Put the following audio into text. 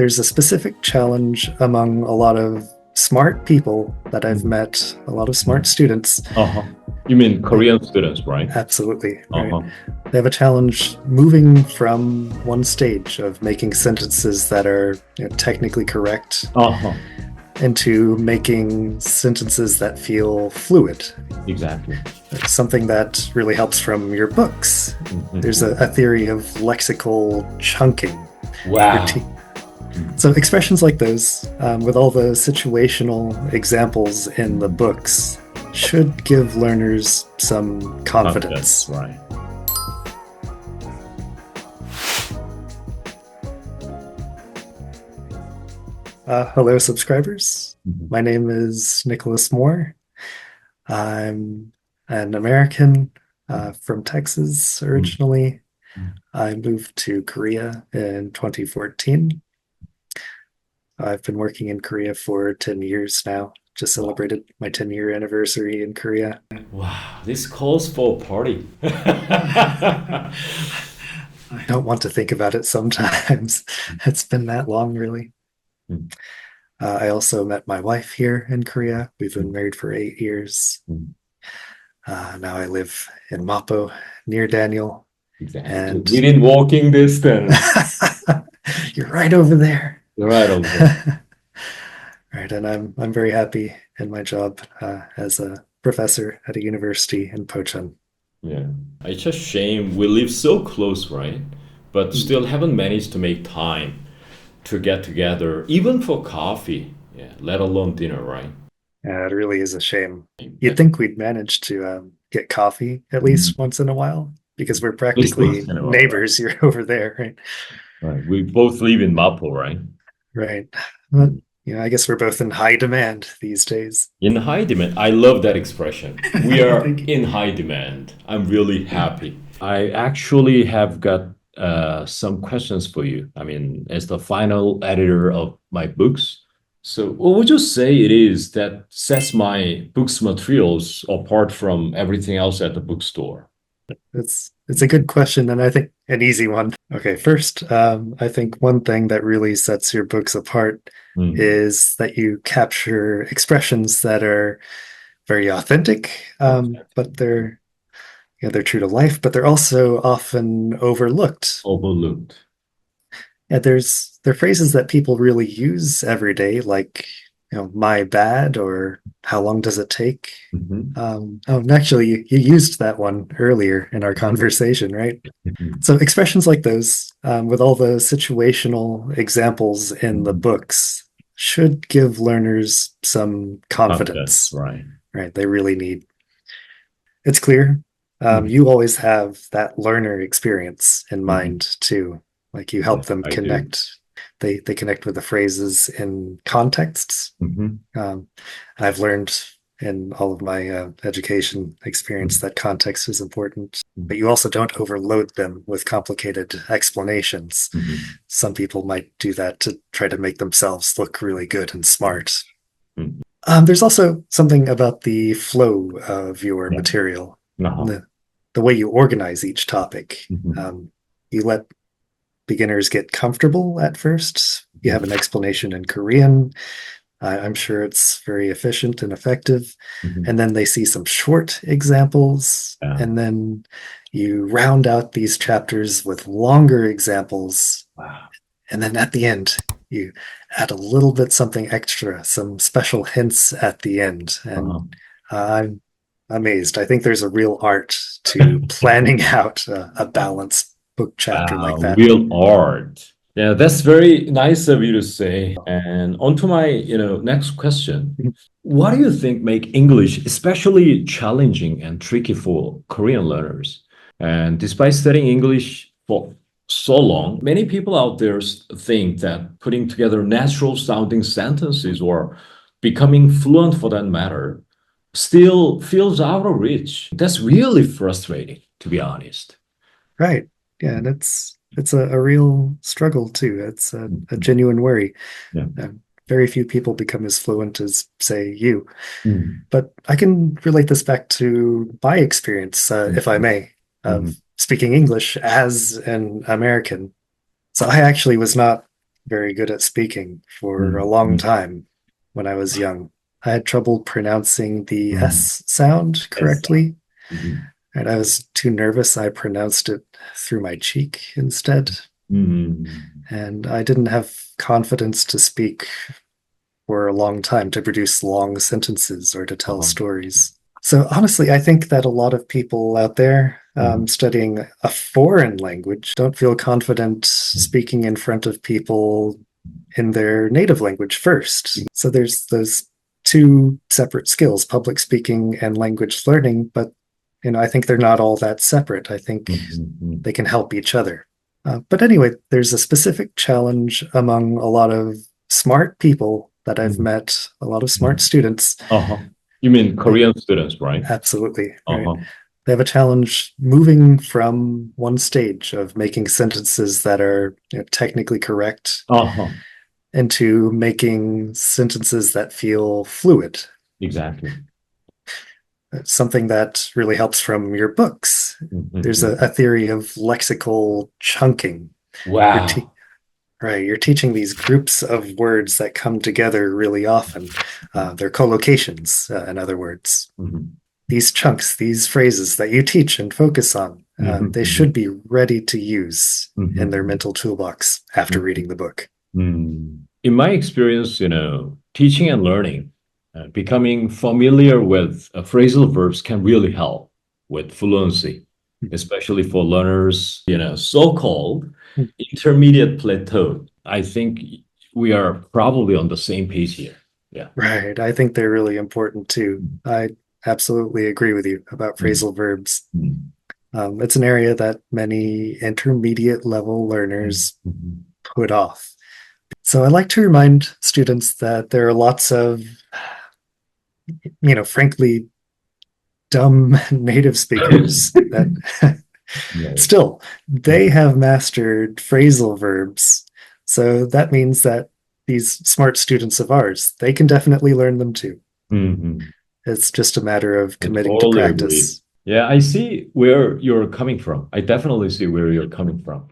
there's a specific challenge among a lot of smart people that I've met, a lot of smart students. You mean Korean students, right? Absolutely. Right. They have a challenge moving from one stage of making sentences that are technically correct into making sentences that feel fluid. Exactly. It's something that really helps from your books. There's a theory of lexical chunking. Wow. So expressions like those, with all the situational examples in the books, should give learners some confidence. Right. Hello, subscribers. My name is Nicholas Moore. I'm an American from Texas originally. I moved to Korea in 2014. I've been working in Korea for 10 years now. Just celebrated my 10-year anniversary in Korea. Wow, this calls for a party. I don't want to think about it sometimes. It's been that long, really. I also met my wife here in Korea. We've been married for 8 years. Now I live in Mapo, near Daniel. Exactly. And within walking distance. You're right over there. You're right over there. Right, and I'm very happy in my job as a professor at a university in Pocheon. Yeah, it's a shame we live so close, right? But still haven't managed to make time to get together, even for coffee, let alone dinner, right? Yeah, it really is a shame. You'd think we'd manage to get coffee at least once in a while, because we're practically neighbors. Right? You're over there, right? Right. We both live in Mapo, right? Right. But, I guess we're both in high demand these days. In high demand. I love that expression. We are in high demand. I'm really happy. I actually have got some questions for you. I mean, as the final editor of my books. So what would you say it is that sets my books materials apart from everything else at the bookstore? It's a good question, and I think an easy one. Okay, first, I think one thing that really sets your books apart is that you capture expressions that are very authentic, but they're true to life, but they're also often overlooked. Yeah, they're phrases that people really use every day, like my bad, or how long does it take? And actually, you used that one earlier in our conversation, right? So expressions like those, with all the situational examples in the books, should give learners some confidence. Right. They really need. It's clear. You always have that learner experience in mind too. Like you help them connect. They connect with the phrases in contexts. I've learned in all of my education experience that context is important, but you also don't overload them with complicated explanations. Some people might do that to try to make themselves look really good and smart. There's also something about the flow of your material, the way you organize each topic. You let beginners get comfortable at first. You have an explanation in Korean. I'm sure it's very efficient and effective. And then they see some short examples. And then you round out these chapters with longer examples. And then at the end, you add a little bit something extra, some special hints at the end. And I'm amazed. I think there's a real art to planning out a balanced book chapter like that. Real art. Yeah, that's very nice of you to say. And on to my, next question. What do you think make English especially challenging and tricky for Korean learners? And despite studying English for so long, many people out there think that putting together natural sounding sentences or becoming fluent for that matter still feels out of reach. That's really frustrating, to be honest. Right. Yeah, and it's a real struggle too. It's a genuine worry. Very few people become as fluent as, say, you. But I can relate this back to my experience, if I may, of speaking English as an American. So I actually was not very good at speaking for a long time when I was young. I had trouble pronouncing the S sound correctly, and I was too nervous. I pronounced it through my cheek instead. And I didn't have confidence to speak for a long time, to produce long sentences or to tell stories. So honestly, I think that a lot of people out there studying a foreign language don't feel confident speaking in front of people in their native language first. So there's those two separate skills, public speaking and language learning, but I think they're not all that separate. I think they can help each other. But anyway, there's a specific challenge among a lot of smart people that I've met, a lot of smart students. You mean Korean students, right? Absolutely. Right. They have a challenge moving from one stage of making sentences that are technically correct into making sentences that feel fluid. Exactly. It's something that really helps from your books. There's a theory of lexical chunking. Wow. You're teaching these groups of words that come together really often. They're collocations, in other words. These chunks, these phrases that you teach and focus on, they should be ready to use in their mental toolbox after reading the book. In my experience, teaching and learning, becoming familiar with phrasal verbs can really help with fluency, especially for learners, so-called intermediate plateau. I think we are probably on the same page here. Yeah. Right. I think they're really important too. I absolutely agree with you about phrasal verbs. It's an area that many intermediate level learners put off. So I like to remind students that there are lots of, frankly, dumb native speakers that still, they have mastered phrasal verbs. So that means that these smart students of ours, they can definitely learn them too. It's just a matter of committing to practice. Yeah, I see where you're coming from. I definitely see where you're coming from.